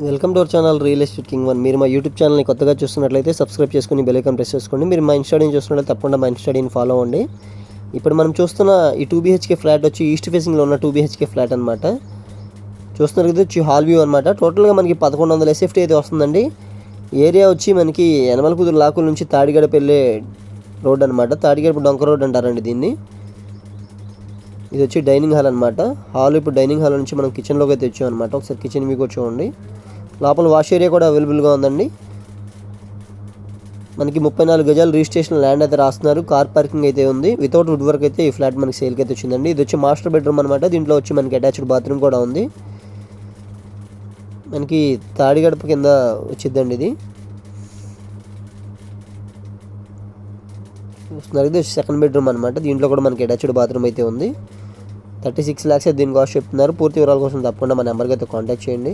Welcome to our channel real estate king one. మీరు మా YouTube ఛానల్ని కొత్తగా చూస్తున్నట్లయితే సబ్స్క్రైబ్ చేసుకుని బెల్ ఐకాన్ ప్రెస్ చేసుకోండి. మీరు మా ఇన్స్టాగ్రామ్ చూస్తున్నట్లయితే తప్పకుండా మా ఇన్స్టాగ్రామ్ని ఫాలో అవ్వండి. ఇప్పుడు మనం చూస్తున్న ఈ 2 BHK ఫ్లాట్ వచ్చి ఈస్ట్ ఫేసింగ్లో ఉన్న 2 BHK ఫ్లాట్ అనమాట. చూస్తున్నారు కదా, వచ్చి హాల్ వ్యూ అనమాట. టోటల్గా మనకి 1100 SFT అయితే వస్తుందండి. ఏరియా వచ్చి మనకి యనమలకుదురు లాకుల నుంచి తాడిగడప వెళ్ళే రోడ్ అనమాట. తాడిగడప డొంక రోడ్ అంటారండి దీన్ని. ఇది వచ్చి డైనింగ్ హాల్ అనమాట. హాల్ ఇప్పుడు డైనింగ్ హాల్ నుంచి మనం కిచెన్లోకి అయితే వచ్చాం అనమాట. ఒకసారి కిచెన్ మీకు చూడండి. లోపల వాష్ ఏరియా కూడా అవైలబుల్గా ఉందండి. మనకి 34 గజాలు రిజిస్ట్రేషన్ ల్యాండ్ అయితే రాస్తున్నారు. కార్ పార్కింగ్ అయితే ఉంది. వితౌట్ వుడ్ వర్క్ అయితే ఈ ఫ్లాట్ మనకి సేల్కి అయితే వచ్చిందండి. ఇది వచ్చి మాస్టర్ బెడ్రూమ్ అనమాట. దీంట్లో వచ్చి మనకి అటాచ్డ్ బాత్రూమ్ కూడా ఉంది. మనకి తాడిగడప కింద వచ్చిందండి ఇది. ఇది సెకండ్ బెడ్రూమ్ అనమాట. దీంట్లో కూడా మనకి అటాచ్డ్ బాత్రూమ్ అయితే ఉంది. 36 lakhs అయితే దీని కాస్ట్ చెప్తున్నారు. పూర్తి వివరాల కోసం తప్పకుండా మా నెంబర్కి అయితే కాంటాక్ట్ చేయండి.